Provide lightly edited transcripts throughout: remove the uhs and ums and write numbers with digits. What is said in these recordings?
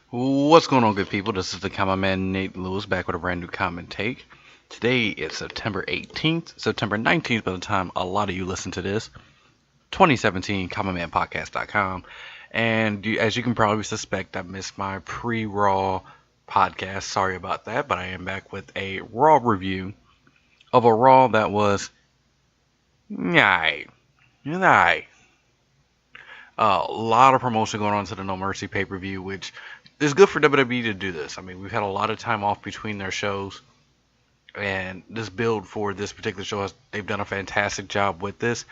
What's going on, good people? This is the Common Man Nate Lewis back with a brand new comment take. Today is September 18th, September 19th by the time a lot of you listen to this. 2017, CommonManPodcast.com. And as you can probably suspect, I missed my pre-Raw podcast. Sorry about that, but I am back with a Raw review of a Raw that was a lot of promotion going on to the No Mercy pay-per-view, which is good for WWE to do this. I mean, we've had a lot of time off between their shows, and this build for this particular show, they've done a fantastic job with this.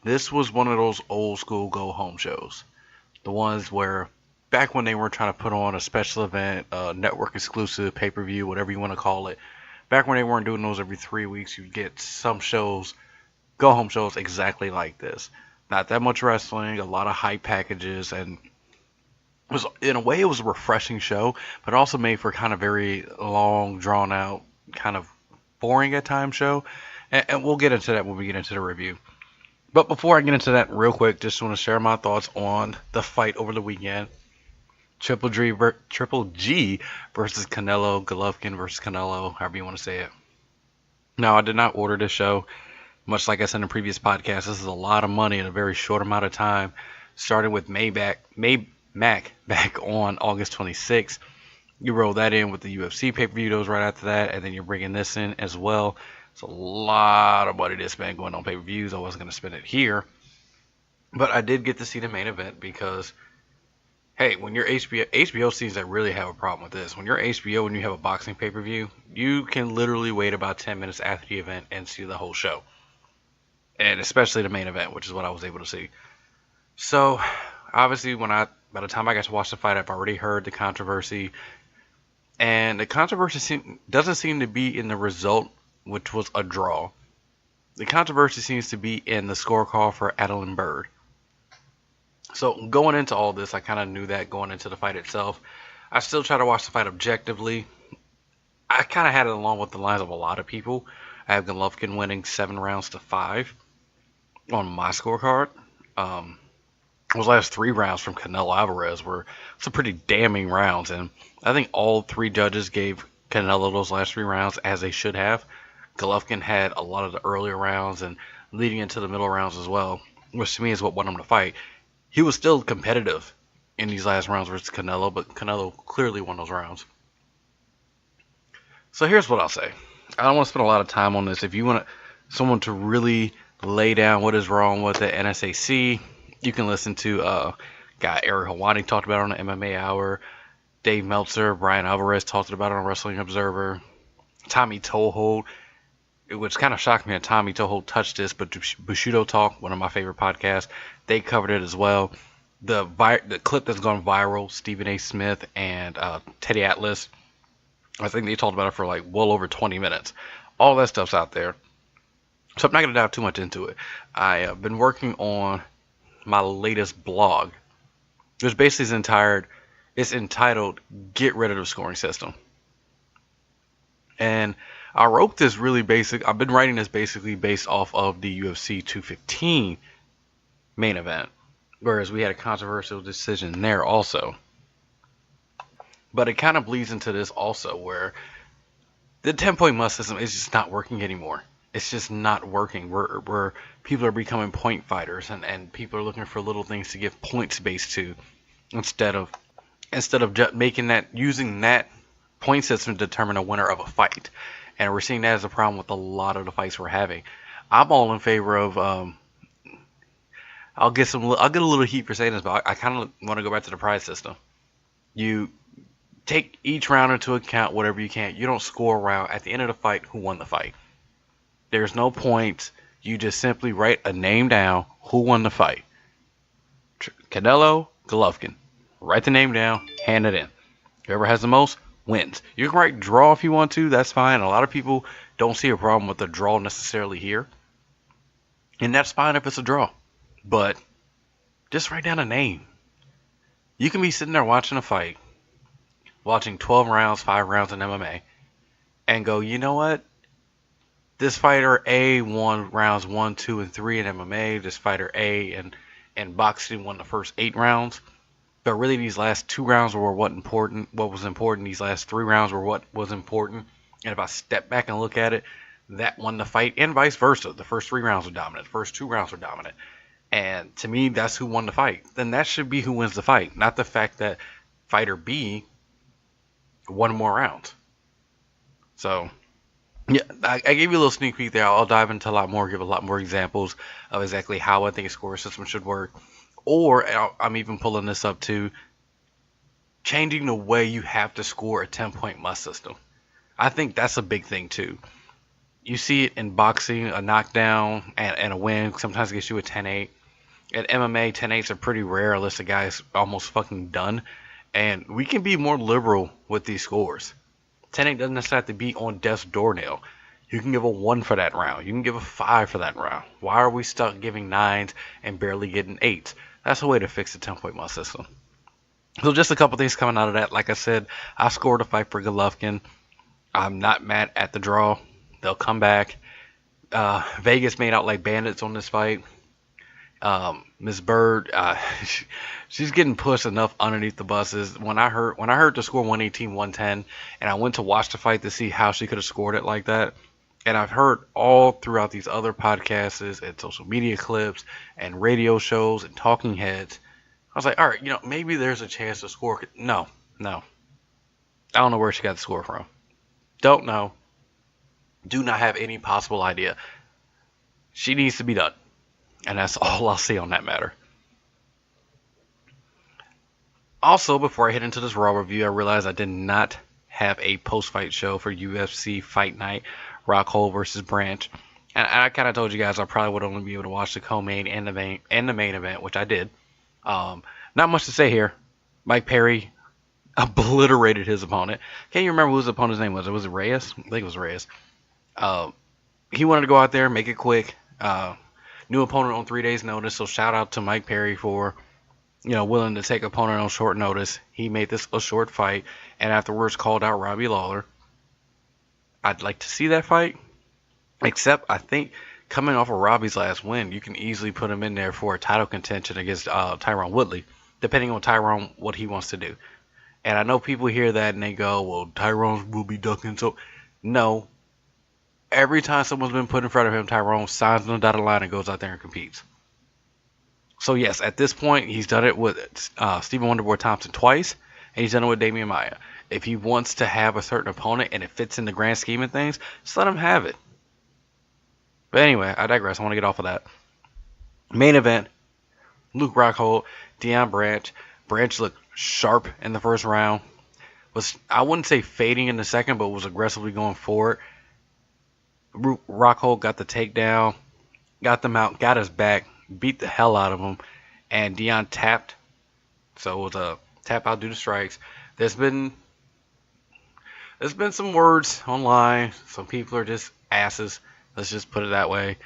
This was one of those old school go-home shows. The ones where, back when they were trying to put on a special event, network exclusive, pay-per-view, whatever you want to call it, back when they weren't doing those every 3 weeks, you'd get some shows, go-home shows exactly like this. Not that much wrestling, a lot of hype packages, and in a way, it was a refreshing show, but also made for kind of very long, drawn out, kind of boring at times show. And we'll get into that when we get into the review. But before I get into that, real quick, just want to share my thoughts on the fight over the weekend. Triple G versus Canelo, Golovkin versus Canelo, however you want to say it. Now, I did not order this show. Much like I said in the previous podcast, this is a lot of money in a very short amount of time. Starting with Mac back on August 26th. You roll that in with the UFC pay-per-view that was right after that, and then you're bringing this in as well. It's a lot of money to spend going on pay-per-views. I wasn't going to spend it here. But I did get to see the main event because, hey, when you're HBO seems to really have a problem with this. When you're HBO and you have a boxing pay-per-view, you can literally wait about 10 minutes after the event and see the whole show. And especially the main event, which is what I was able to see. So, obviously, by the time I got to watch the fight, I've already heard the controversy. And the controversy doesn't seem to be in the result, which was a draw. The controversy seems to be in the scorecard for Adeline Bird. So going into all this, I kind of knew that going into the fight itself. I still try to watch the fight objectively. I kind of had it along with the lines of a lot of people. I have Golovkin winning 7 rounds to 5 on my scorecard. Those last 3 rounds from Canelo Alvarez were some pretty damning rounds, and I think all 3 judges gave Canelo those last 3 rounds as they should have. Golovkin had a lot of the earlier rounds and leading into the middle rounds as well, which to me is what won him the fight. He was still competitive in these last rounds versus Canelo, but Canelo clearly won those rounds. So here's what I'll say. I don't want to spend a lot of time on this. If you want someone to really lay down what is wrong with the NSAC, you can listen to guy Eric Hawani talked about it on the MMA Hour. Dave Meltzer, Brian Alvarez talked about it on Wrestling Observer. Tommy Tohold, which kind of shocked me that Tommy Tohold touched this, but Bushido Talk, one of my favorite podcasts, they covered it as well. The clip that's gone viral, Stephen A. Smith and Teddy Atlas, I think they talked about it for like well over 20 minutes. All that stuff's out there. So I'm not going to dive too much into it. I have been working on my latest blog, which basically is entitled Get Rid of the Scoring System. And I wrote this really basic. I've been writing this basically based off of the UFC 215 main event, whereas we had a controversial decision there also. But it kind of bleeds into this also, where the 10-point must system is just not working anymore. It's just not working. Where people are becoming point fighters, and people are looking for little things to give points based to, instead of just using that point system to determine a winner of a fight. And we're seeing that as a problem with a lot of the fights we're having. I'm all in favor of. I'll get a little heat for saying this, but I kind of want to go back to the prize system. You take each round into account, whatever you can. You don't score a round at the end of the fight who won the fight. There's no points. You just simply write a name down who won the fight. Canelo, Golovkin. Write the name down, hand it in. Whoever has the most wins. You can write draw if you want to. That's fine. A lot of people don't see a problem with the draw necessarily here. And that's fine if it's a draw. But just write down a name. You can be sitting there watching a fight, watching 12 rounds, 5 rounds in MMA, and go, you know what? This fighter A won rounds 1, 2, and 3 in MMA. This fighter A and boxing won the first 8 rounds. But really, these last 2 rounds were what important. What was important. These last 3 rounds were what was important. And if I step back and look at it, that won the fight, and vice versa. The first 3 rounds were dominant. The first 2 rounds were dominant. And to me, that's who won the fight. Then that should be who wins the fight, not the fact that fighter B won more rounds. So, yeah, I gave you a little sneak peek there. I'll dive into a lot more, give a lot more examples of exactly how I think a score system should work. Or I'm even pulling this up to changing the way you have to score a 10-point must system. I think that's a big thing too. You see it in boxing, a knockdown and a win sometimes gets you a 10-8. At MMA, 10-8s are pretty rare unless the guy's almost fucking done. And we can be more liberal with these scores. 10-8 doesn't necessarily have to be on death's doornail. You can give a 1 for that round. You can give a 5 for that round. Why are we stuck giving 9s and barely getting 8s? That's a way to fix the 10-point must system. So just a couple things coming out of that. Like I said, I scored a fight for Golovkin. I'm not mad at the draw. They'll come back. Vegas made out like bandits on this fight. Ms. Bird, she's getting pushed enough underneath the buses. When I heard the score 118-110, and I went to watch the fight to see how she could have scored it like that, and I've heard all throughout these other podcasts and social media clips and radio shows and talking heads, I was like, all right, maybe there's a chance to score. No. I don't know where she got the score from. Don't know. Do not have any possible idea. She needs to be done. And that's all I'll say on that matter. Also, before I head into this Raw review, I realized I did not have a post-fight show for UFC Fight Night, Rockhold versus Branch. And I kind of told you guys I probably would only be able to watch the co-main and the main event, which I did. Not much to say here. Mike Perry obliterated his opponent. Can't you remember who his opponent's name was? Was it Reyes? I think it was Reyes. He wanted to go out there, make it quick. New opponent on 3 days' notice, so shout out to Mike Perry for, willing to take opponent on short notice. He made this a short fight, and afterwards called out Robbie Lawler. I'd like to see that fight, except I think coming off of Robbie's last win, you can easily put him in there for a title contention against Tyron Woodley, depending on Tyron what he wants to do. And I know people hear that and they go, well, Tyron will be ducking. So, no. Every time someone's been put in front of him, Tyrone signs on the dotted line and goes out there and competes. So, yes, at this point, he's done it with Stephen Wonderboy Thompson twice, and he's done it with Damian Maia. If he wants to have a certain opponent and it fits in the grand scheme of things, just let him have it. But anyway, I digress. I want to get off of that. Main event, Luke Rockhold, Deion Branch. Branch looked sharp in the first round. I wouldn't say fading in the second, but was aggressively going forward. Rockhold got the takedown, got them out, got his back, beat the hell out of him, and Deion tapped. So it was a tap out due to strikes. There's been some words online. Some people are just asses. Let's just put it that way.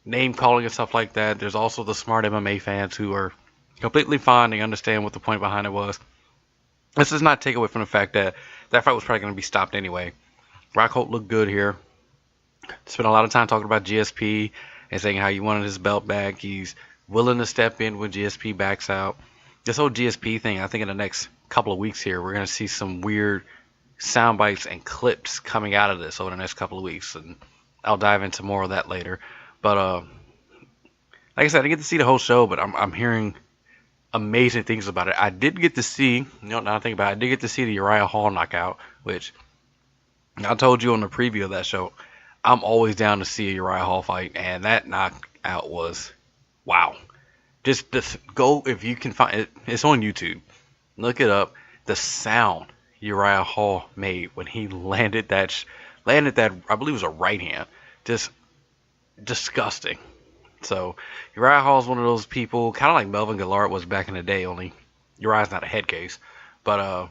Name calling and stuff like that. There's also the smart MMA fans who are completely fine. They understand what the point behind it was. This does not take away from the fact that that fight was probably going to be stopped anyway. Rockhold looked good here. Spent a lot of time talking about GSP and saying how he wanted his belt back. He's willing to step in when GSP backs out. This whole GSP thing, I think in the next couple of weeks here, we're going to see some weird sound bites and clips coming out of this over the next couple of weeks. And I'll dive into more of that later. But like I said, I didn't get to see the whole show, but I'm hearing amazing things about it. I did get to see, now I think about it, I did get to see the Uriah Hall knockout, which I told you on the preview of that show. I'm always down to see a Uriah Hall fight, and that knockout was wow. Just go if you can find it. It's on YouTube. Look it up. The sound Uriah Hall made when he landed that, I believe it was a right hand. Just disgusting. So Uriah Hall is one of those people, kind of like Melvin Gillard was back in the day. Only Uriah's not a head case, but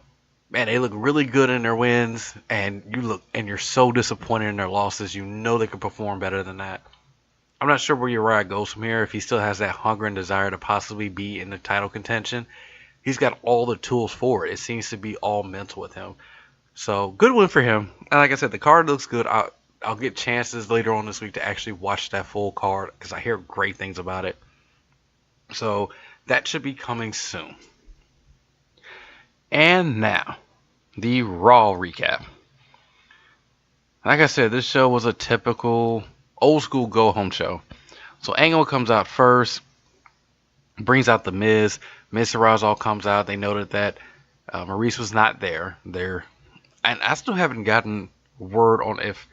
man, they look really good in their wins, and you're so disappointed in their losses. You know they could perform better than that. I'm not sure where Uriah goes from here. If he still has that hunger and desire to possibly be in the title contention, he's got all the tools for it. It seems to be all mental with him. So good win for him. And like I said, the card looks good. I'll get chances later on this week to actually watch that full card because I hear great things about it. So That should be coming soon. And now, the Raw recap. Like I said, this show was a typical old school go home show. So Angle comes out first, brings out the Miz. Miz Taraj all comes out. They noted that Maurice was not there. And I still haven't gotten word on if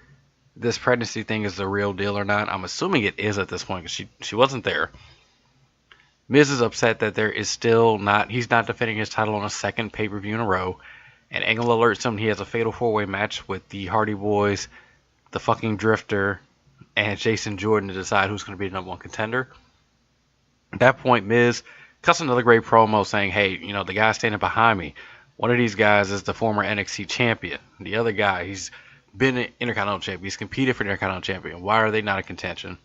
this pregnancy thing is the real deal or not. I'm assuming it is at this point because she wasn't there. Miz is upset that he's not defending his title on a second pay-per-view in a row. And Angle alerts him he has a fatal 4-way match with the Hardy Boys, the fucking Drifter, and Jason Jordan to decide who's going to be the #1 contender. At that point, Miz cuts another great promo saying, hey, the guy standing behind me, one of these guys is the former NXT champion. The other guy, he's been an Intercontinental champion. He's competed for the Intercontinental champion. Why are they not in contention?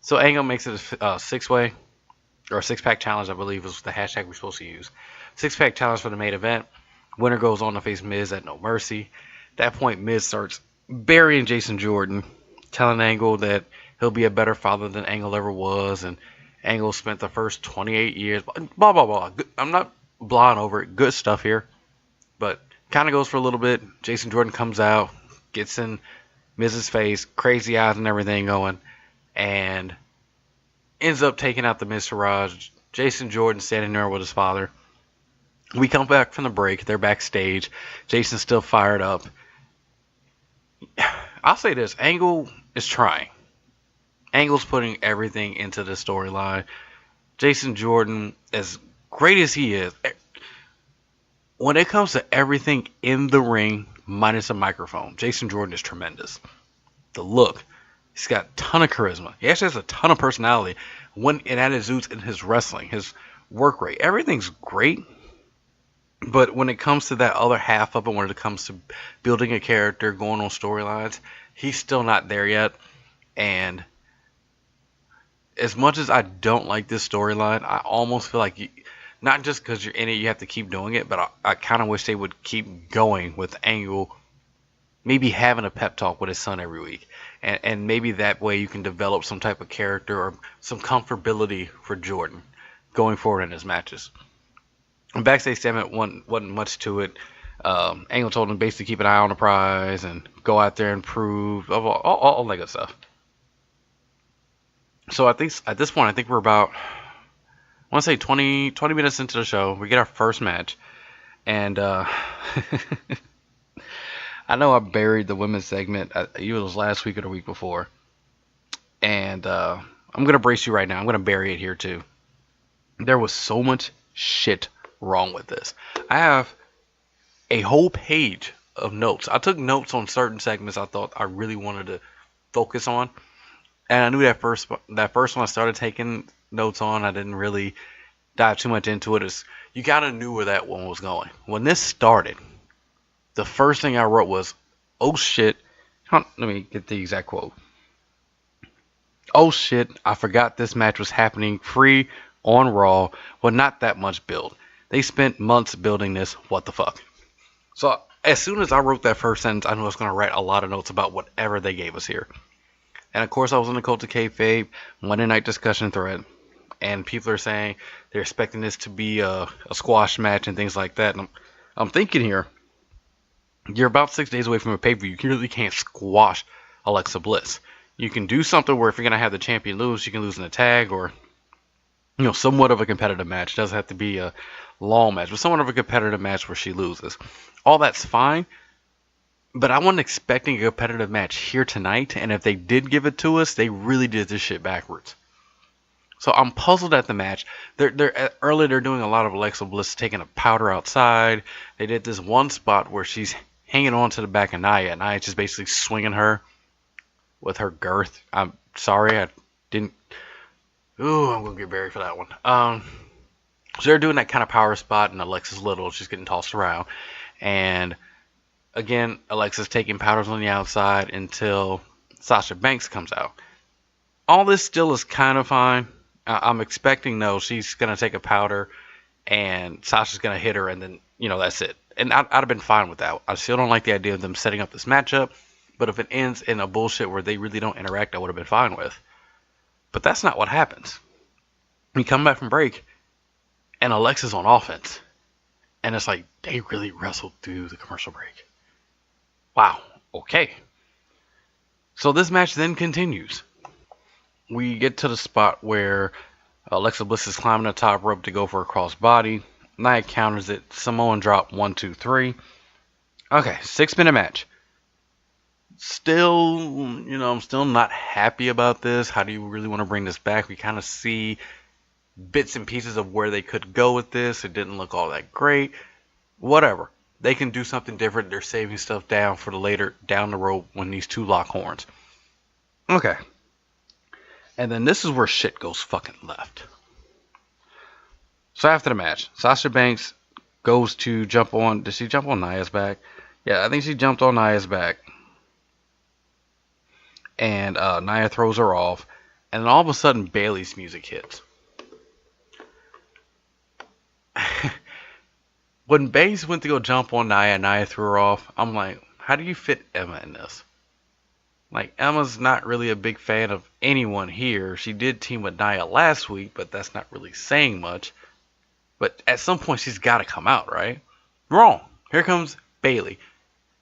So Angle makes it a 6-way, or a 6-pack challenge, I believe was the hashtag we're supposed to use. 6-pack challenge for the main event. Winner goes on to face Miz at No Mercy. At that point, Miz starts burying Jason Jordan, telling Angle that he'll be a better father than Angle ever was, and Angle spent the first 28 years, blah, blah, blah. I'm not blowing over it. Good stuff here. But kind of goes for a little bit. Jason Jordan comes out, gets in Miz's face, crazy eyes and everything going, and ends up taking out the Miz Taraj. Jason Jordan standing there with his father. We come back from the break. They're backstage. Jason's still fired up. I'll say this. Angle is trying. Angle's putting everything into the storyline. Jason Jordan, as great as he is, when it comes to everything in the ring, minus a microphone, Jason Jordan is tremendous. The look. He's got a ton of charisma. He actually has a ton of personality. When it exudes in his wrestling, his work rate. Everything's great. But when it comes to that other half of it, when it comes to building a character, going on storylines, he's still not there yet. And as much as I don't like this storyline, I almost feel like, not just because you're in it, you have to keep doing it, but I kind of wish they would keep going with Angle, maybe having a pep talk with his son every week. And maybe that way you can develop some type of character or some comfortability for Jordan going forward in his matches. Backstage segment wasn't much to it. Angle told him basically keep an eye on the prize and go out there and prove all that good stuff. So at this point, I think we're about, I want to say 20 minutes into the show. We get our first match. And I know I buried the women's segment. It was last week or the week before. And I'm going to brace you right now. I'm going to bury it here too. There was so much shit wrong with this. I have a whole page of notes. I took notes on certain segments I thought I really wanted to focus on. And I knew that first one I started taking notes on, I didn't really dive too much into it. You kind of knew where that one was going. When this started, the first thing I wrote was, oh shit. Let me get the exact quote. Oh shit, I forgot this match was happening free on Raw. Well, not that much build. They spent months building this. What the fuck? So as soon as I wrote that first sentence, I knew I was going to write a lot of notes about whatever they gave us here. And of course, I was in the Cult of Kayfabe Monday night discussion thread, and people are saying they're expecting this to be a squash match and things like that. And I'm thinking here, you're about 6 days away from a pay-per-view. You really can't squash Alexa Bliss. You can do something where if you're going to have the champion lose, you can lose in a tag or, somewhat of a competitive match. It doesn't have to be a long match, but somewhat of a competitive match where she loses. All that's fine. But I wasn't expecting a competitive match here tonight, and if they did give it to us, they really did this shit backwards. So I'm puzzled at the match. Earlier they're doing a lot of Alexa Bliss taking a powder outside. They did this one spot where she's hanging on to the back of Nia, and Nia's just basically swinging her with her girth. I'm sorry, I didn't. Ooh, I'm gonna get buried for that one. So they're doing that kind of power spot, and Alexa's little, she's getting tossed around, and again, Alexa's taking powders on the outside until Sasha Banks comes out. All this still is kind of fine. I'm expecting, no, she's going to take a powder and Sasha's going to hit her and then, that's it. And I'd have been fine with that. I still don't like the idea of them setting up this matchup. But if it ends in a bullshit where they really don't interact, I would have been fine with. But that's not what happens. We come back from break. and Alexa's on offense. And it's like, they really wrestled through the commercial break. Wow. Okay. So this match then continues. We get to the spot where Alexa Bliss is climbing the top rope to go for a crossbody. Nia counters it. Samoan drop 1, 2, 3. Okay, 6-minute match. Still, I'm still not happy about this. How do you really want to bring this back? We kind of see bits and pieces of where they could go with this. It didn't look all that great. Whatever. They can do something different. They're saving stuff down for the later down the road when these two lock horns. Okay. And then this is where shit goes fucking left. So after the match, Sasha Banks goes to jump on. Did she jump on Nia's back? Yeah, I think she jumped on Nia's back. And Nia throws her off. And then all of a sudden, Bayley's music hits. When Banks went to go jump on Nia and Nia threw her off, I'm like, how do you fit Emma in this? Like, Emma's not really a big fan of anyone here. She did team with Nia last week, but that's not really saying much. But at some point, she's got to come out, right? Wrong. Here comes Bayley.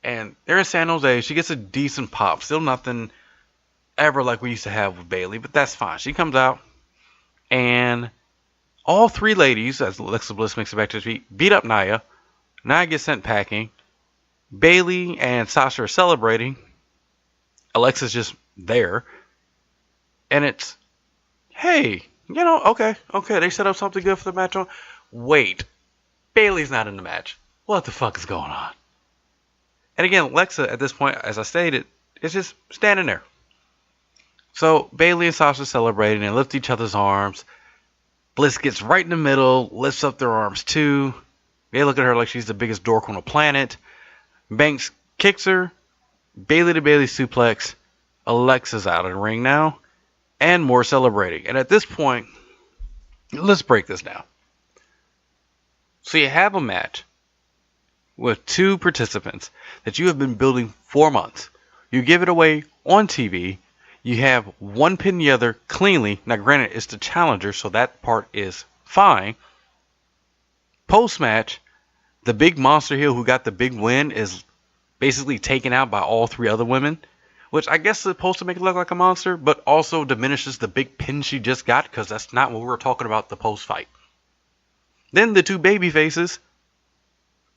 And they're in San Jose. She gets a decent pop. Still nothing ever like we used to have with Bayley, but that's fine. She comes out, and all three ladies, as Alexa Bliss makes it back to her feet, beat up Nia. Nia gets sent packing. Bayley and Sasha are celebrating. Alexa's just there. And it's, hey, okay, they set up something good for the match on. Wait, Bayley's not in the match. What the fuck is going on? And again, Alexa, at this point, as I stated, is just standing there. So Bayley and Sasha celebrating and lift each other's arms. Bliss gets right in the middle, lifts up their arms too. They look at her like she's the biggest dork on the planet. Banks kicks her. Bayley to Bayley suplex. Alexa's out of the ring now. And more celebrating. And at this point, let's break this down. So you have a match with two participants that you have been building for months. You give it away on TV. You have one pin the other cleanly. Now, granted, it's the challenger, so that part is fine. Post-match, the big monster heel who got the big win is basically taken out by all three other women, which I guess is supposed to make it look like a monster, but also diminishes the big pin she just got, because that's not what we were talking about the post-fight. Then the two baby faces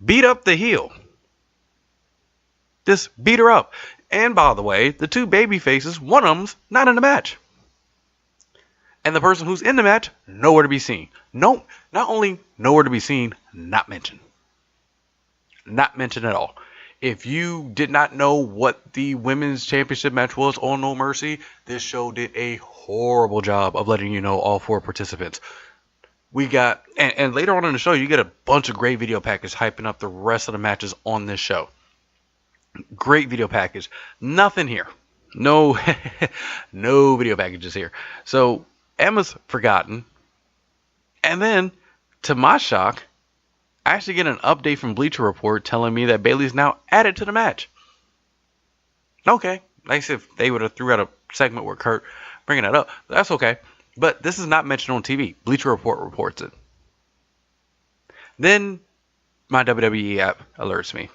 beat up the heel. Just beat her up. And by the way, the two baby faces, one of them's not in the match. And the person who's in the match, nowhere to be seen. No, not only nowhere to be seen, not mentioned. Not mentioned at all. If you did not know what the women's championship match was on No Mercy, this show did a horrible job of letting you know all four participants. We got, and later on in the show, you get a bunch of great video packages hyping up the rest of the matches on this show. Great video package. Nothing here. No, no video packages here. So Emma's forgotten. And then, to my shock, I actually get an update from Bleacher Report telling me that Bayley's now added to the match. Okay. Nice if they would have threw out a segment where Kurt bringing that up. That's okay. But this is not mentioned on TV. Bleacher Report reports it. Then my WWE app alerts me.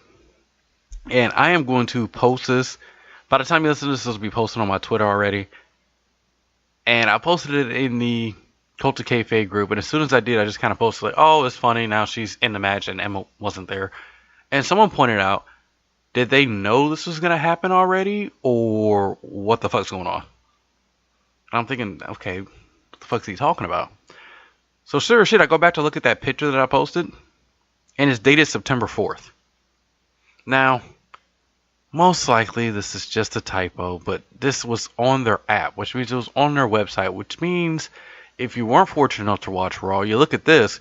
And I am going to post this. By the time you listen to this, this will be posted on my Twitter already. And I posted it in the Cult of Kayfabe group. And as soon as I did, I just kind of posted like, oh, it's funny. Now she's in the match and Emma wasn't there. And someone pointed out, did they know this was going to happen already? Or what the fuck's going on? I'm thinking, okay, what the fuck's he talking about? So sure shit, I go back to look at that picture that I posted. And it's dated September 4th. Now, most likely this is just a typo, but this was on their app, which means it was on their website, which means if you weren't fortunate enough to watch Raw, you look at this,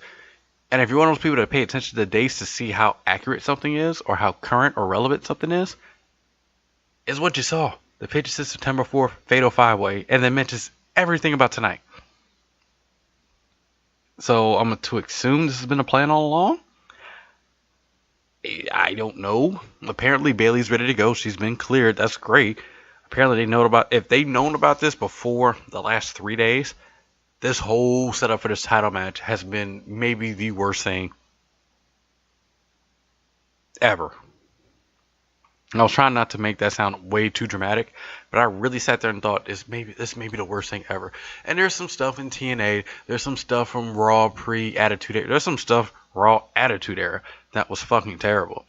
and if you're one of those people that pay attention to the dates to see how accurate something is, or how current or relevant something is what you saw. The picture says September 4th, Fatal 5-Way, and then mentions everything about tonight. So I'm to assume this has been a plan all along? I don't know. Apparently Bayley's ready to go. She's been cleared. That's great. Apparently they know about, if they'd known about this before the last 3 days, This whole setup for this title match has been maybe the worst thing ever. I was trying not to make that sound way too dramatic, but I really sat there and thought this may be the worst thing ever. And there's some stuff in TNA, there's some stuff from Raw pre-Attitude Era, there's some stuff Raw Attitude Era that was fucking terrible.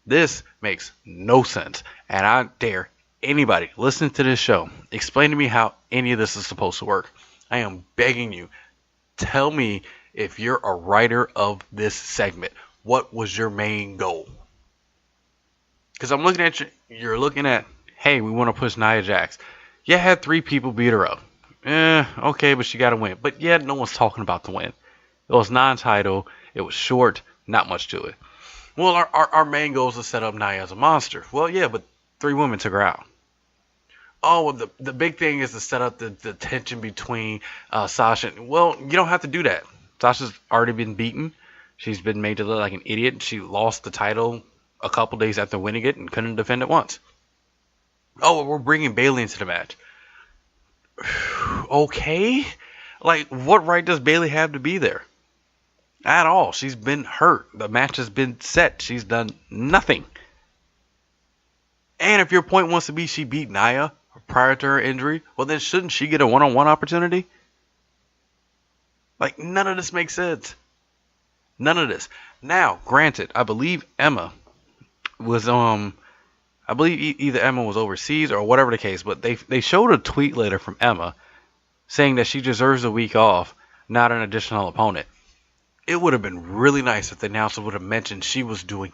This makes no sense, and I dare anybody listening to this show explain to me how any of this is supposed to work. I am begging you, tell me if you're a writer of this segment, what was your main goal? Because I'm looking at you, you're looking at, hey, we want to push Nia Jax. Yeah, had 3 people beat her up. Okay, but she got to win. But yeah, no one's talking about the win. It was non-title. It was short. Not much to it. Well, our main goal is to set up Nia as a monster. Well, yeah, but 3 women took her out. Oh, well, the big thing is to set up the tension between Sasha. Well, you don't have to do that. Sasha's already been beaten. She's been made to look like an idiot. She lost the title a couple days after winning it and couldn't defend it once. Oh, we're bringing Bayley into the match. Okay? Like, what right does Bayley have to be there? At all. She's been hurt. The match has been set. She's done nothing. And if your point wants to be she beat Nia prior to her injury, well then shouldn't she get a one-on-one opportunity? Like, none of this makes sense. None of this. Now, granted, I believe Emma was I believe either Emma was overseas or whatever the case, but they showed a tweet later from Emma saying that she deserves a week off, not an additional opponent. It would have been really nice if the announcer would have mentioned she was doing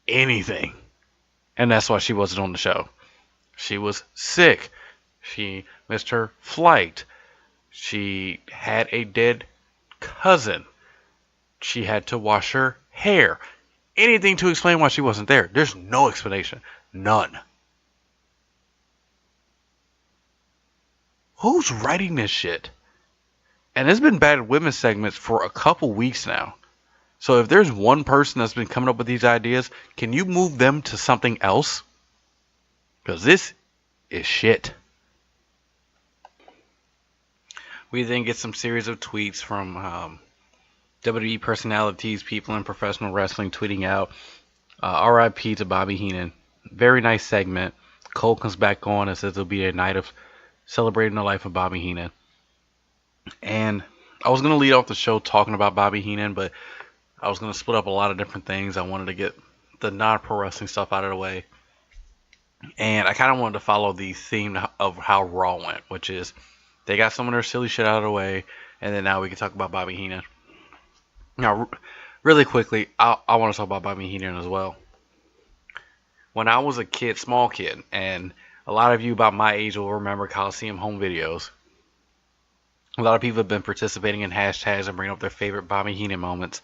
anything, and that's why she wasn't on the show. She was sick. She missed her flight. She had a dead cousin. She had to wash her hair. Anything to explain why she wasn't there. There's no explanation. None. Who's writing this shit? And it's been bad women's segments for a couple weeks now. So if there's one person that's been coming up with these ideas, can you move them to something else? Because this is shit. We then get some series of tweets from WWE personalities, people in professional wrestling tweeting out RIP to Bobby Heenan. Very nice segment. Cole comes back on and says it'll be a night of celebrating the life of Bobby Heenan. And I was going to lead off the show talking about Bobby Heenan, but I was going to split up a lot of different things. I wanted to get the non-pro wrestling stuff out of the way. And I kind of wanted to follow the theme of how Raw went, which is they got some of their silly shit out of the way, and then now we can talk about Bobby Heenan. Now, really quickly, I want to talk about Bobby Heenan as well. When I was a kid, small kid, and a lot of you about my age will remember Coliseum home videos. A lot of people have been participating in hashtags and bringing up their favorite Bobby Heenan moments.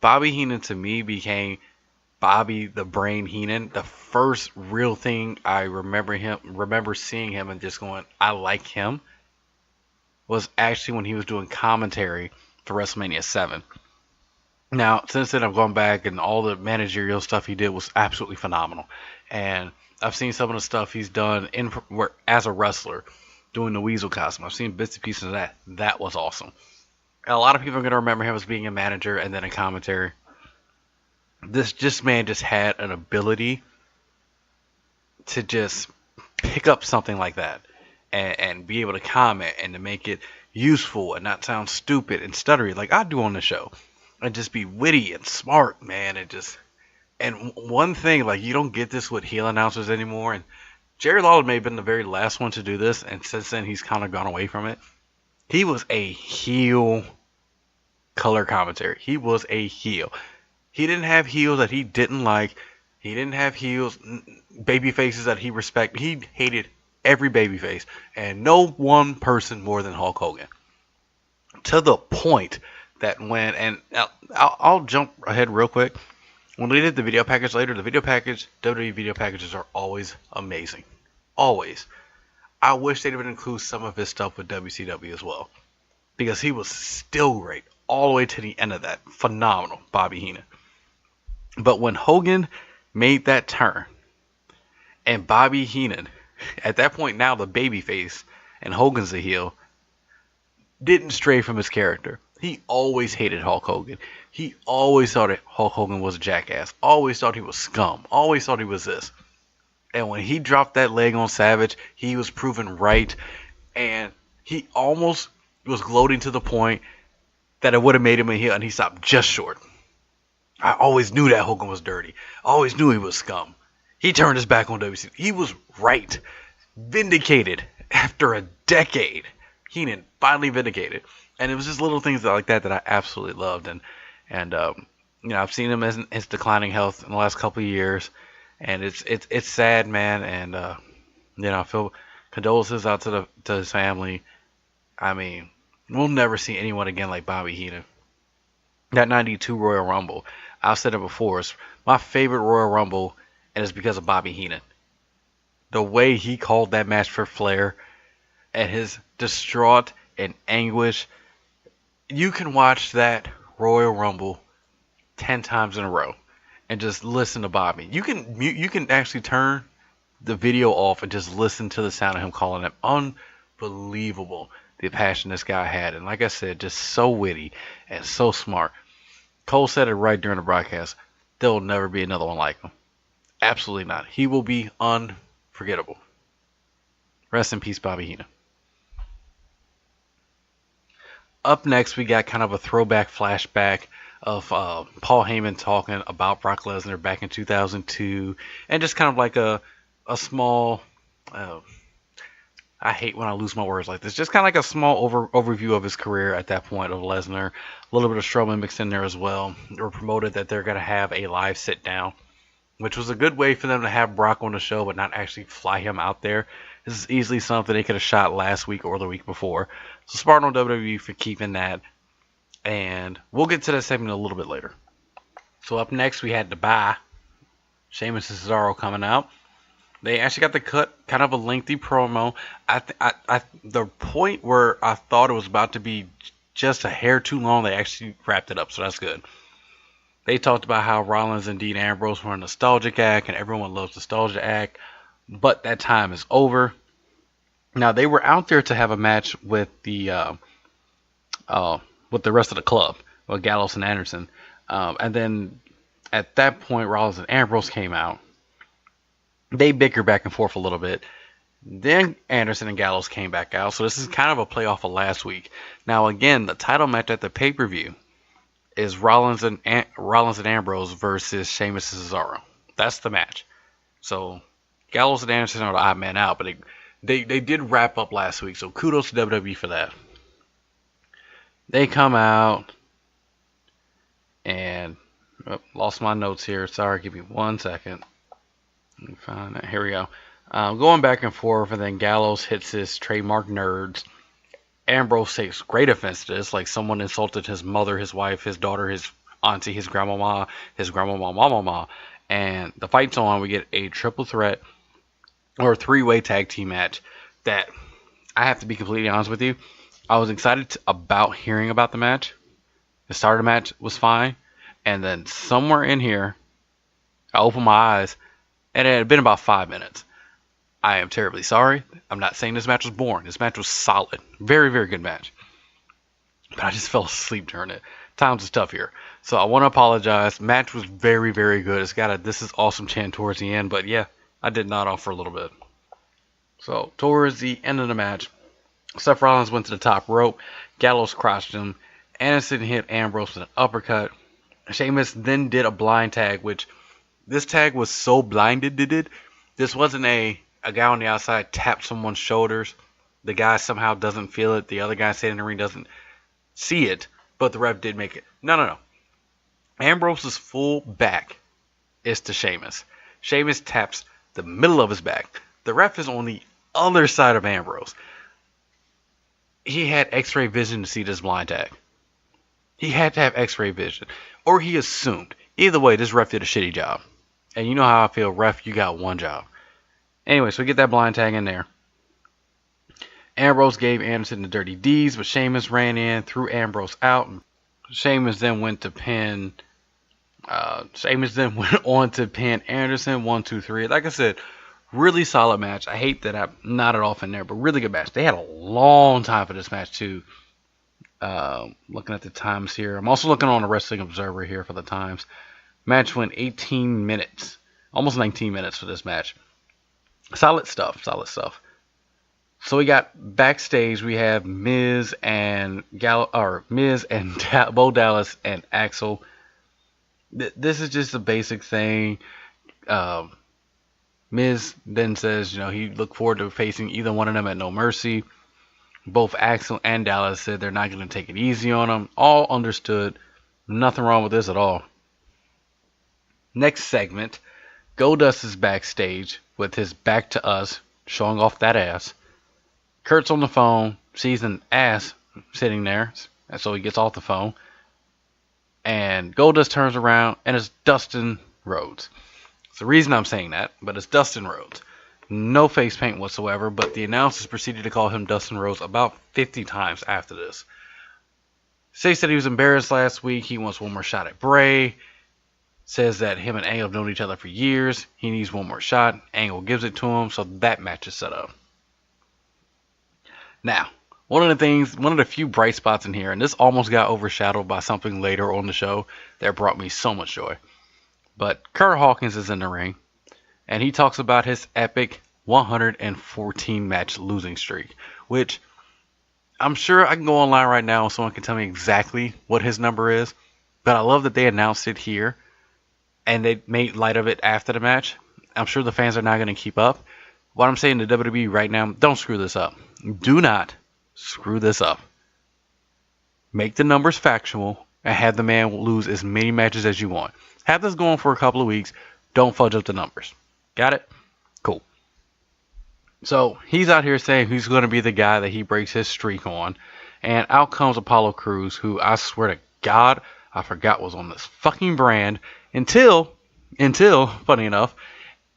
Bobby Heenan to me became Bobby the Brain Heenan. The first real thing I remember seeing him and just going, I like him, was actually when he was doing commentary for WrestleMania 7. Now, since then, I've gone back, and all the managerial stuff he did was absolutely phenomenal. And I've seen some of the stuff he's done as a wrestler, doing the Weasel costume. I've seen bits and pieces of that. That was awesome. And a lot of people are going to remember him as being a manager and then a commentary. This man just had an ability to just pick up something like that and be able to comment and to make it useful and not sound stupid and stuttery like I do on the show. And just be witty and smart, man. And one thing, like, you don't get this with heel announcers anymore. And Jerry Lawler may have been the very last one to do this, and since then he's kind of gone away from it. He was a heel color commentary. He was a heel. He didn't have heels that he didn't like. He didn't have heels, baby faces that he respected. He hated every baby face, and no one person more than Hulk Hogan. To the point that when, and I'll jump ahead real quick. When we did the video package later, the video package, WWE video packages are always amazing. Always. I wish they'd have included some of his stuff with WCW as well, because he was still great all the way to the end of that. Phenomenal, Bobby Heenan. But when Hogan made that turn, and Bobby Heenan, at that point now the babyface, and Hogan's the heel, didn't stray from his character. He always hated Hulk Hogan. He always thought that Hulk Hogan was a jackass. Always thought he was scum. Always thought he was this. And when he dropped that leg on Savage, he was proven right. And he almost was gloating to the point that it would have made him a heel, and he stopped just short. I always knew that Hogan was dirty. I always knew he was scum. He turned his back on WC. He was right. Vindicated after a decade. Heenan finally vindicated. And it was just little things like that I absolutely loved. And I've seen him in his declining health in the last couple of years. And it's sad, man. And, I feel condolences out to his family. I mean, we'll never see anyone again like Bobby Heenan. That 92 Royal Rumble, I've said it before, it's my favorite Royal Rumble, and it's because of Bobby Heenan. The way he called that match for Flair, and his distraught and anguish, you can watch that Royal Rumble 10 times in a row and just listen to Bobby. You can actually turn the video off and just listen to the sound of him calling it. Unbelievable, the passion this guy had. And like I said, just so witty and so smart. Cole said it right during the broadcast. There will never be another one like him. Absolutely not. He will be unforgettable. Rest in peace, Bobby Heenan. Up next, we got kind of a throwback flashback of Paul Heyman talking about Brock Lesnar back in 2002. And just kind of like a small... I hate when I lose my words like this. Just kind of like a small overview of his career at that point of Lesnar. A little bit of Strowman mixed in there as well. They were promoted that they're going to have a live sit down, which was a good way for them to have Brock on the show but not actually fly him out there. This is easily something they could have shot last week or the week before. So smart on WWE for keeping that. And we'll get to that segment a little bit later. So up next we had The Bye. Sheamus and Cesaro coming out. They actually got to cut kind of a lengthy promo. The point where I thought it was about to be just a hair too long, they actually wrapped it up, so that's good. They talked about how Rollins and Dean Ambrose were a nostalgic act, and everyone loves nostalgia act, but that time is over. Now they were out there to have a match with the rest of the club, with Gallows and Anderson, and then at that point Rollins and Ambrose came out. They bickered back and forth a little bit. Then Anderson and Gallows came back out. So this is kind of a playoff of last week. Now again, the title match at the pay-per-view is Rollins and Ambrose versus Sheamus and Cesaro. That's the match. So Gallows and Anderson are the odd man out, but they did wrap up last week. So kudos to WWE for that. They come out and lost my notes here. Sorry, give me 1 second. Let me find that. Here we go. Going back and forth, and then Gallows hits his trademark nerds. Ambrose takes great offense to this, like someone insulted his mother, his wife, his daughter, his auntie, his grandmama, mama. And the fight's on. We get a triple threat or a three-way tag team match that I have to be completely honest with you. I was excited about hearing about the match. The start of the match was fine. And then somewhere in here, I opened my eyes, and it had been about 5 minutes. I am terribly sorry. I'm not saying this match was boring. This match was solid. Very, very good match. But I just fell asleep during it. Times is tough here. So I want to apologize. Match was very, very good. It's got a "this is awesome" chant towards the end. But yeah, I did nod off for a little bit. So towards the end of the match, Seth Rollins went to the top rope. Gallows crotched him. Anderson hit Ambrose with an uppercut. Sheamus then did a blind tag, which this tag was so blinded. This wasn't a guy on the outside tapped someone's shoulders. The guy somehow doesn't feel it. The other guy sitting in the ring doesn't see it, but the ref did make it. No. Ambrose's full back is to Sheamus. Sheamus taps the middle of his back. The ref is on the other side of Ambrose. He had x-ray vision to see this blind tag. He had to have x-ray vision. Or he assumed. Either way, this ref did a shitty job. And you know how I feel, ref, you got one job. Anyway, so we get that blind tag in there. Ambrose gave Anderson the dirty D's, but Sheamus ran in, threw Ambrose out. And Sheamus then went to pin. Sheamus then went on to pin Anderson. 1, 2, 3. Like I said, really solid match. I hate that I nodded off in there, but really good match. They had a long time for this match too. Looking at the times here. I'm also looking on the Wrestling Observer here for the times. Match went 18 minutes. Almost 19 minutes for this match. Solid stuff. Solid stuff. So we got backstage. We have Miz and Bo Dallas and Axel. This is just a basic thing. Miz then says, he looked forward to facing either one of them at No Mercy. Both Axel and Dallas said they're not going to take it easy on him. All understood. Nothing wrong with this at all. Next segment, Goldust is backstage with his back to us, showing off that ass. Kurt's on the phone, sees an ass sitting there, and so he gets off the phone. And Goldust turns around, and it's Dustin Rhodes. It's the reason I'm saying that, but it's Dustin Rhodes. No face paint whatsoever, but the announcers proceeded to call him Dustin Rhodes about 50 times after this. Say said he was embarrassed last week. He wants one more shot at Bray. Says that him and Angle have known each other for years. He needs one more shot. Angle gives it to him, so that match is set up. Now, one of the few bright spots in here, and this almost got overshadowed by something later on the show that brought me so much joy. But Kurt Hawkins is in the ring. And he talks about his epic 114 match losing streak, which I'm sure I can go online right now and someone can tell me exactly what his number is. But I love that they announced it here and they made light of it after the match. I'm sure the fans are not going to keep up. What I'm saying to WWE right now, don't screw this up. Do not screw this up. Make the numbers factual and have the man lose as many matches as you want. Have this going for a couple of weeks. Don't fudge up the numbers. Got it? Cool. So he's out here saying he's going to be the guy that he breaks his streak on. And out comes Apollo Crews, who I swear to God, I forgot was on this fucking brand. Until, funny enough,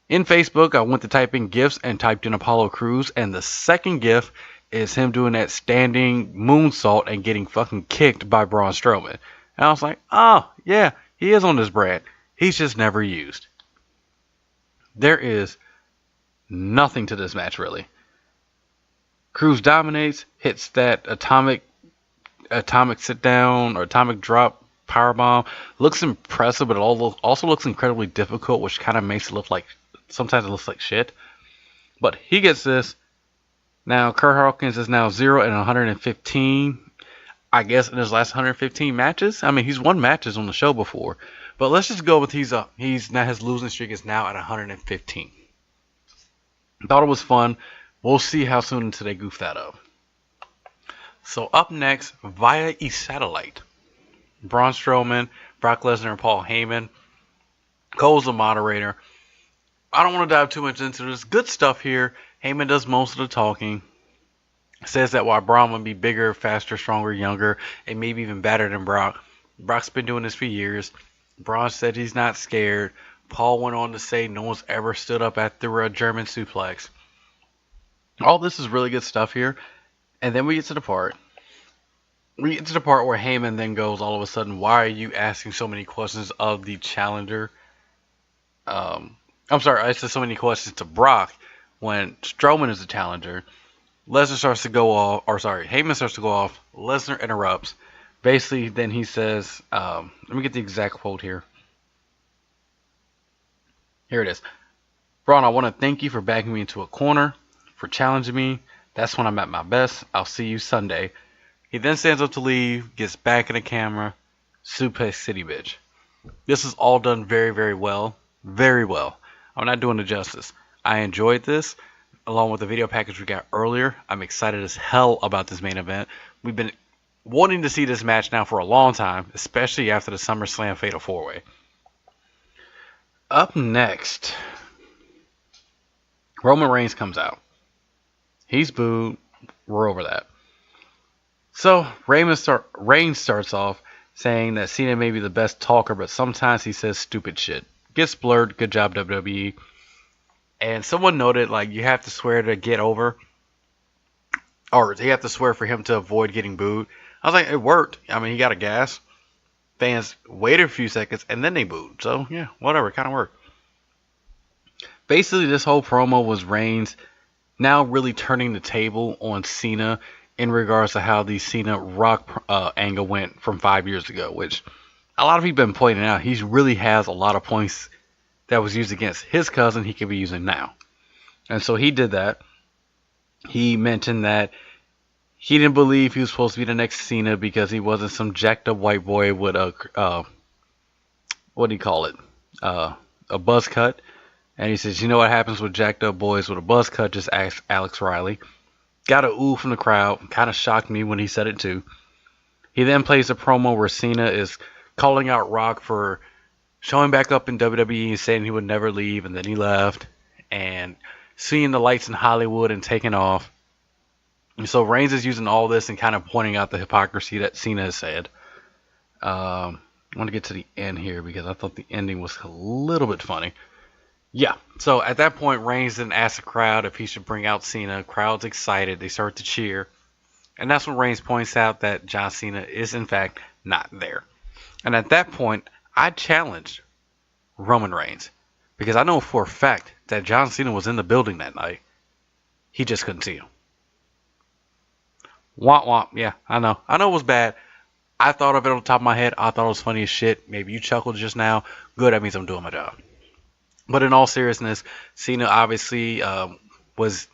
in Facebook, I went to type in GIFs and typed in Apollo Crews. And the second GIF is him doing that standing moonsault and getting fucking kicked by Braun Strowman. And I was like, oh, yeah, he is on this brand. He's just never used. There is nothing to this match, really. Crews dominates, hits that atomic sit down or atomic drop powerbomb. Looks impressive, but it also looks incredibly difficult, which kind of makes it look like, sometimes it looks like shit. But he gets this. Now, Kurt Hawkins is now 0-115. I guess in his last 115 matches. I mean, he's won matches on the show before. But let's just go with he's now his losing streak is now at 115. Thought it was fun. We'll see how soon until they goof that up. So up next, via eSatellite, Braun Strowman, Brock Lesnar, and Paul Heyman. Cole's the moderator. I don't want to dive too much into this. Good stuff here. Heyman does most of the talking. Says that while Braun would be bigger, faster, stronger, younger, and maybe even better than Brock. Brock's been doing this for years. Braun said he's not scared. Paul went on to say no one's ever stood up at the German suplex. All this is really good stuff here. And then we get to the part. Where Heyman then goes all of a sudden, why are you asking so many questions of the challenger? I'm sorry, I said so many questions to Brock when Strowman is the challenger. Lesnar starts to go off, Heyman starts to go off. Lesnar interrupts. Basically, then he says, let me get the exact quote here. Here it is. Braun, I want to thank you for backing me into a corner, for challenging me. That's when I'm at my best. I'll see you Sunday. He then stands up to leave, gets back in the camera, suplex city bitch. This is all done very, very well. Very well. I'm not doing it justice. I enjoyed this, along with the video package we got earlier. I'm excited as hell about this main event. We've been wanting to see this match now for a long time, especially after the SummerSlam Fatal 4-Way. Up next, Roman Reigns comes out. He's booed. We're over that. So Reigns starts off saying that Cena may be the best talker, but sometimes he says stupid shit. Gets blurred. Good job, WWE. And someone noted, like, you have to swear to get over, or you have to swear for him to avoid getting booed. I was like, it worked. I mean, he got a gas. Fans waited a few seconds, and then they booed. So, yeah, whatever. It kind of worked. Basically, this whole promo was Reigns now really turning the table on Cena in regards to how the Cena Rock angle went from 5 years ago, which a lot of people have been pointing out. He really has a lot of points that was used against his cousin he could be using now. And so he did that. He mentioned that he didn't believe he was supposed to be the next Cena because he wasn't some jacked up white boy with a, what do you call it? A buzz cut. And he says, you know what happens with jacked up boys with a buzz cut? Just ask Alex Riley. Got a ooh from the crowd. Kind of shocked me when he said it too. He then plays a promo where Cena is calling out Rock for showing back up in WWE and saying he would never leave, and then he left. And seeing the lights in Hollywood and taking off. And so Reigns is using all this and kind of pointing out the hypocrisy that Cena has said. I want to get to the end here because I thought the ending was a little bit funny. Yeah, so at that point, Reigns then asks the crowd if he should bring out Cena. Crowd's excited. They start to cheer. And that's when Reigns points out that John Cena is, in fact, not there. And at that point, I challenged Roman Reigns. Because I know for a fact that John Cena was in the building that night. He just couldn't see him. Womp womp. Yeah, I know. I know it was bad. I thought of it on the top of my head. I thought it was funny as shit. Maybe you chuckled just now. Good, that means I'm doing my job. But in all seriousness, Cena obviously was...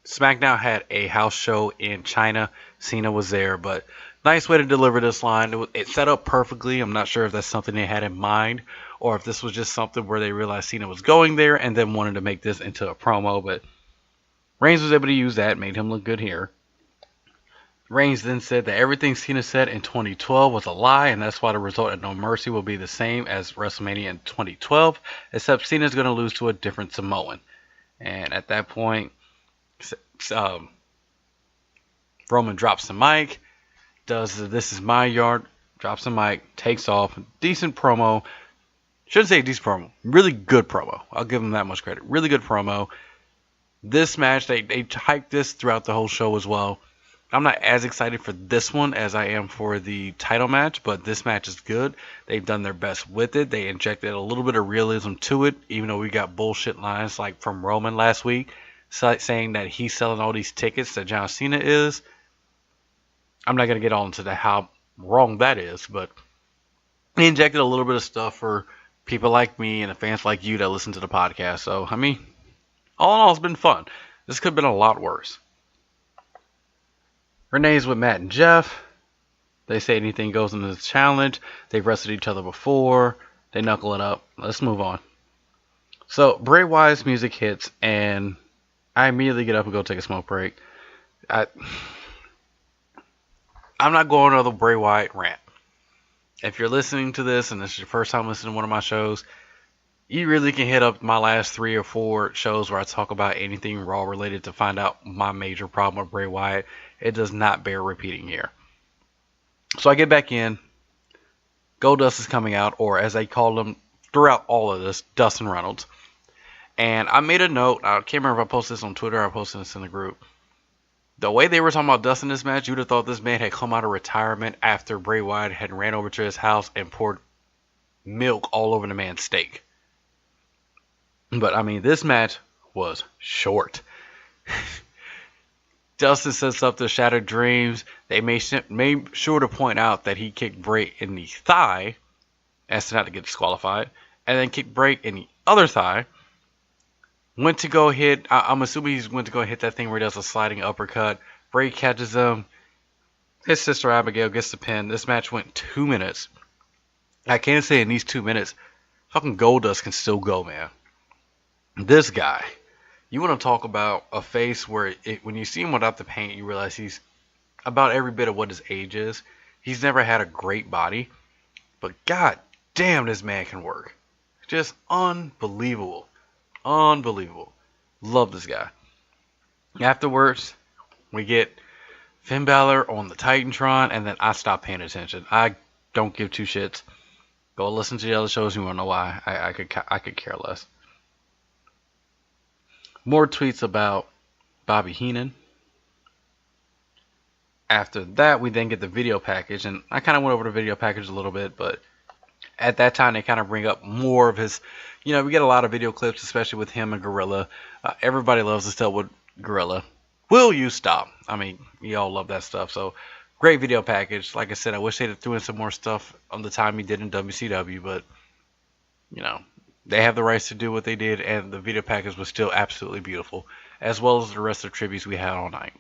SmackDown had a house show in China. Cena was there, but nice way to deliver this line. It set up perfectly. I'm not sure if that's something they had in mind or if this was just something where they realized Cena was going there and then wanted to make this into a promo. But Reigns was able to use that, made him look good here. Reigns then said that everything Cena said in 2012 was a lie, and that's why the result at No Mercy will be the same as WrestleMania in 2012, except Cena's going to lose to a different Samoan. And at that point, Roman drops the mic, does the "This is my yard," drops the mic, takes off. Decent promo. Shouldn't say decent promo. Really good promo. I'll give him that much credit. Really good promo. This match, they hyped this throughout the whole show as well. I'm not as excited for this one as I am for the title match, but this match is good. They've done their best with it. They injected a little bit of realism to it, even though we got bullshit lines like from Roman last week, saying that he's selling all these tickets that John Cena is. I'm not going to get on into how wrong that is, but he injected a little bit of stuff for people like me and the fans like you that listen to the podcast. So, I mean, all in all, it's been fun. This could have been a lot worse. Renee's with Matt and Jeff. They say anything goes into the challenge. They've wrestled each other before. They knuckle it up. Let's move on. So, Bray Wyatt's music hits, and I immediately get up and go take a smoke break. I'm not going on another Bray Wyatt rant. If you're listening to this and this is your first time listening to one of my shows, you really can hit up my last 3 or 4 shows where I talk about anything Raw related to find out my major problem with Bray Wyatt. It does not bear repeating here. So I get back in. Goldust is coming out, or as they call him throughout all of this, Dustin Reynolds. And I made a note. I can't remember if I posted this on Twitter or I posted this in the group. The way they were talking about Dustin in this match, you would have thought this man had come out of retirement after Bray Wyatt had ran over to his house and poured milk all over the man's steak. But, I mean, this match was short. Dustin says up to Shattered Dreams. They made sure to point out that he kicked Bray in the thigh, as to not to get disqualified, and then kicked Bray in the other thigh. Went to go hit, I'm assuming he went to go hit that thing where he does a sliding uppercut. Bray catches him. His sister Abigail gets the pin. This match went 2 minutes. I can't say in these 2 minutes, fucking Goldust can still go, man. This guy, you want to talk about a face where when you see him without the paint, you realize he's about every bit of what his age is. He's never had a great body, but god damn, this man can work. Just unbelievable. Unbelievable. Love this guy. Afterwards, we get Finn Balor on the Titantron, and then I stop paying attention. I don't give 2 shits. Go listen to the other shows. You want to know why? I could care less. More tweets about Bobby Heenan. After that, we then get the video package, and I kind of went over the video package a little bit, but at that time, they kind of bring up more of his, we get a lot of video clips, especially with him and Gorilla. Everybody loves to tell with Gorilla. Will you stop? I mean, y'all love that stuff. So, great video package. Like I said, I wish they'd threw in some more stuff on the time he did in WCW, but, you know, they have the rights to do what they did, and the video package was still absolutely beautiful, as well as the rest of the tributes we had all night.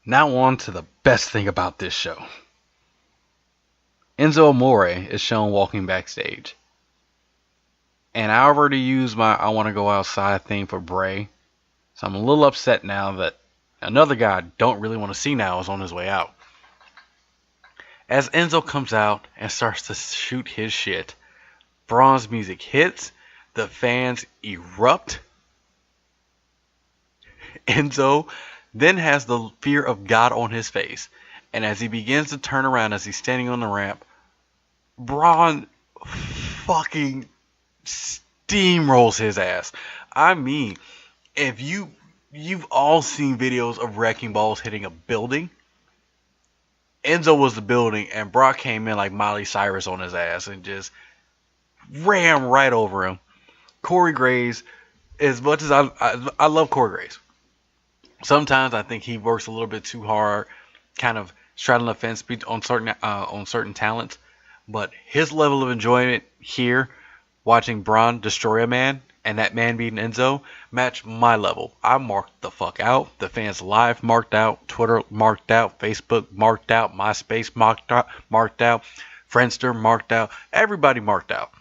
Now on to the best thing about this show. Enzo Amore is shown walking backstage. And I already used my I want to go outside thing for Bray. So I'm a little upset now that another guy I don't really want to see now is on his way out. As Enzo comes out and starts to shoot his shit, Braun's music hits, the fans erupt. Enzo then has the fear of God on his face. And as he begins to turn around as he's standing on the ramp, Braun fucking steamrolls his ass. I mean, if you've all seen videos of wrecking balls hitting a building, Enzo was the building, and Brock came in like Miley Cyrus on his ass and just ran right over him. Corey Graves, as much as I love Corey Graves, sometimes I think he works a little bit too hard, kind of straddling the fence on certain talents. But his level of enjoyment here, watching Braun destroy a man, and that man beating Enzo, match my level. I marked the fuck out. The fans live marked out. Twitter marked out. Facebook marked out. MySpace marked out. Friendster marked out. Everybody marked out.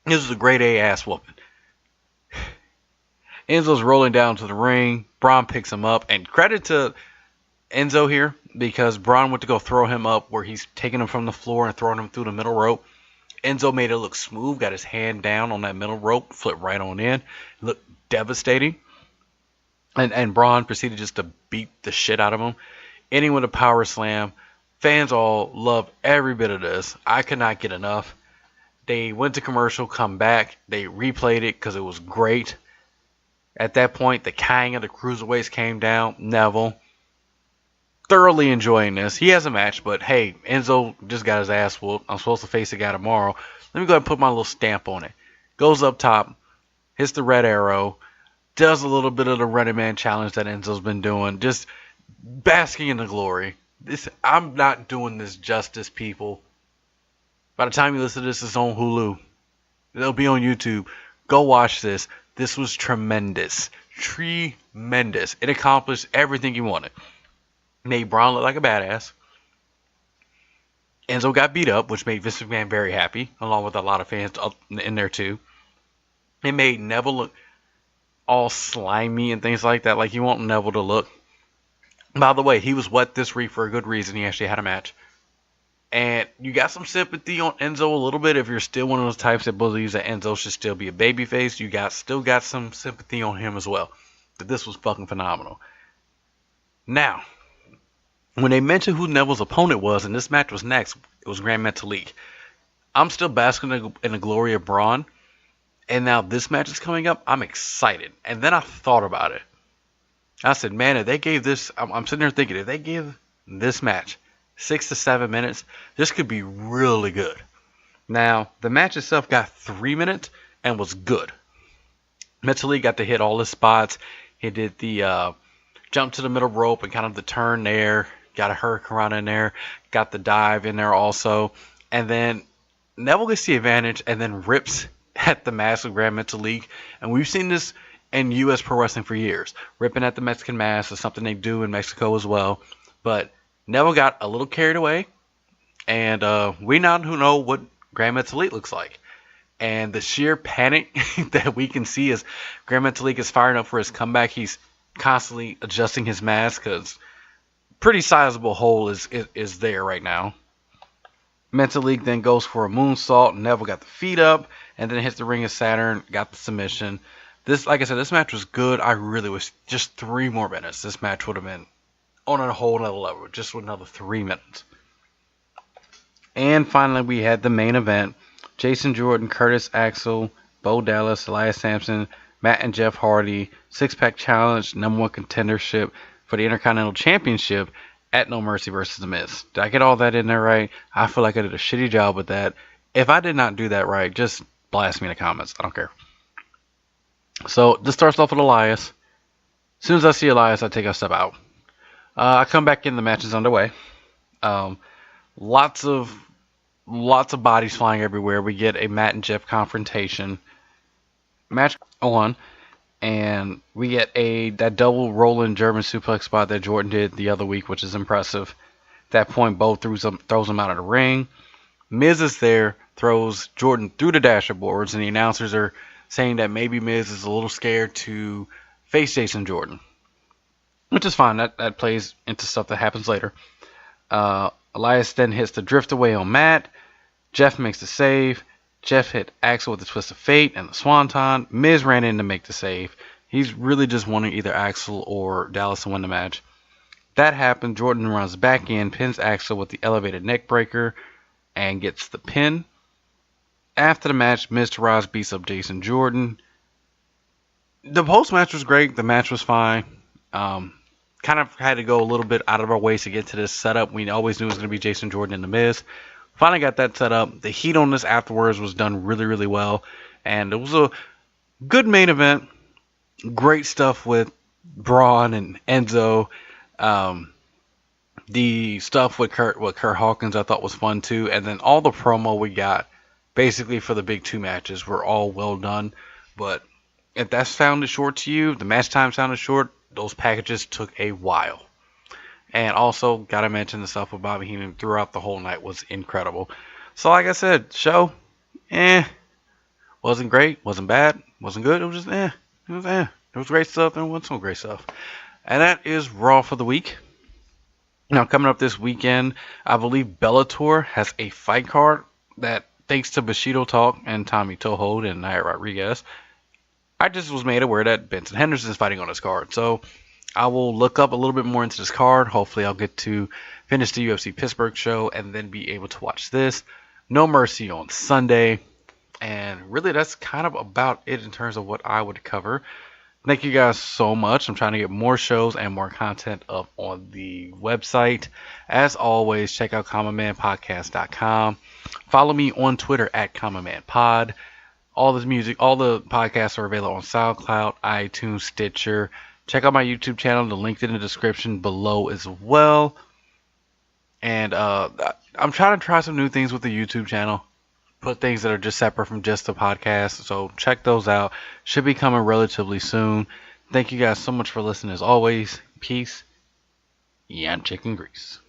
This was a grade A ass whooping. Enzo's rolling down to the ring. Braun picks him up. And credit to Enzo here, because Braun went to go throw him up where he's taking him from the floor and throwing him through the middle rope. Enzo made it look smooth, got his hand down on that middle rope, flipped right on in. It looked devastating. And Braun proceeded just to beat the shit out of him. Ending with a power slam. Fans all love every bit of this. I could not get enough. They went to commercial, come back. They replayed it because it was great. At that point, the king of the cruiserweights came down. Neville. Thoroughly enjoying this. He has a match, but hey, Enzo just got his ass whooped. I'm supposed to face the guy tomorrow. Let me go ahead and put my little stamp on it. Goes up top, hits the red arrow, does a little bit of the running man challenge that Enzo's been doing, just basking in the glory. I'm not doing this justice, people. By the time you listen to this, it's on Hulu. It'll be on YouTube. Go watch this. This was tremendous. Tremendous. It accomplished everything you wanted. Made Braun look like a badass. Enzo got beat up, which made Vince McMahon very happy, along with a lot of fans in there too. It made Neville look all slimy and things like that, like you want Neville to look. By the way, he was wet this week for a good reason. He actually had a match. And you got some sympathy on Enzo a little bit if you're still one of those types that believes that Enzo should still be a babyface. You still got some sympathy on him as well. But this was fucking phenomenal. Now, when they mentioned who Neville's opponent was, and this match was next, it was Grand Metalik. I'm still basking in the glory of Braun, and now this match is coming up. I'm excited. And then I thought about it. I said, man, if they gave this, I'm sitting there thinking, if they give this match 6 to 7 minutes, this could be really good. Now, the match itself got 3 minutes and was good. Metalik got to hit all his spots. He did the jump to the middle rope and kind of the turn there. Got a hurricane in there. Got the dive in there also. And then Neville gets the advantage and then rips at the mask of Grand Metalik. And we've seen this in U.S. Pro Wrestling for years. Ripping at the Mexican mask is something they do in Mexico as well. But Neville got a little carried away. And we now know what Grand Metalik looks like. And the sheer panic that we can see as Grand Metalik is firing up for his comeback. He's constantly adjusting his mask because pretty sizable hole is there right now. Metalik then goes for a moonsault. Neville got the feet up and then hits the Ring of Saturn. Got the submission. This, like I said, this match was good. I really wish just 3 more minutes. This match would have been on a whole other level. Just with another 3 minutes. And finally, we had the main event. Jason Jordan, Curtis Axel, Bo Dallas, Elias Sampson, Matt and Jeff Hardy, 6-pack challenge, #1 contendership for the Intercontinental Championship at No Mercy versus The Miz. Did I get all that in there right? I feel like I did a shitty job with that. If I did not do that right, just blast me in the comments. I don't care. So this starts off with Elias As soon as I see Elias, I take a step out. I come back in, the match is underway. Lots of bodies flying everywhere. We get a Matt and Jeff confrontation. Match on, and we get that double rolling German suplex spot that Jordan did the other week, which is impressive. At that point, Bo throws him out of the ring. Miz is there, throws Jordan through the dasher boards, and the announcers are saying that maybe Miz is a little scared to face Jason Jordan, which is fine. That plays into stuff that happens later. Elias then hits the drift away on Matt. Jeff makes the save. Jeff hit Axel with the twist of fate and the swanton. Miz ran in to make the save. He's really just wanting either Axel or Dallas to win the match. That happened. Jordan runs back in, pins Axel with the elevated neck breaker, and gets the pin. After the match, Miz Taraj beats up Jason Jordan. The post-match was great. The match was fine. Kind of had to go a little bit out of our ways to get to this setup. We always knew it was going to be Jason Jordan and The Miz. Finally got that set up. The heat on this afterwards was done really, really well. And it was a good main event. Great stuff with Braun and Enzo. The stuff with Kurt Hawkins I thought was fun too. And then all the promo we got basically for the big two matches were all well done. But if that sounded short to you, the match time sounded short, those packages took a while. And also, gotta mention the stuff with Bobby Heenan throughout the whole night was incredible. So like I said, show, wasn't great, wasn't bad, wasn't good, it was just It was There was great stuff, and wasn't some great stuff. And that is Raw for the week. Now, coming up this weekend, I believe Bellator has a fight card that, thanks to Bushido Talk and Tommy Tohold and Nia Rodriguez, I just was made aware that Benson Henderson is fighting on this card. So I will look up a little bit more into this card. Hopefully I'll get to finish the UFC Pittsburgh show and then be able to watch this. No Mercy on Sunday. And really that's kind of about it in terms of what I would cover. Thank you guys so much. I'm trying to get more shows and more content up on the website. As always, check out commonmanpodcast.com. Follow me on Twitter at commonmanpod. All this music, all the podcasts are available on SoundCloud, iTunes, Stitcher. Check out my YouTube channel. The link in the description below as well. And I'm trying to try some new things with the YouTube channel. Put things that are just separate from just the podcast. So check those out. Should be coming relatively soon. Thank you guys so much for listening as always. Peace. Yeah, I'm chicken grease.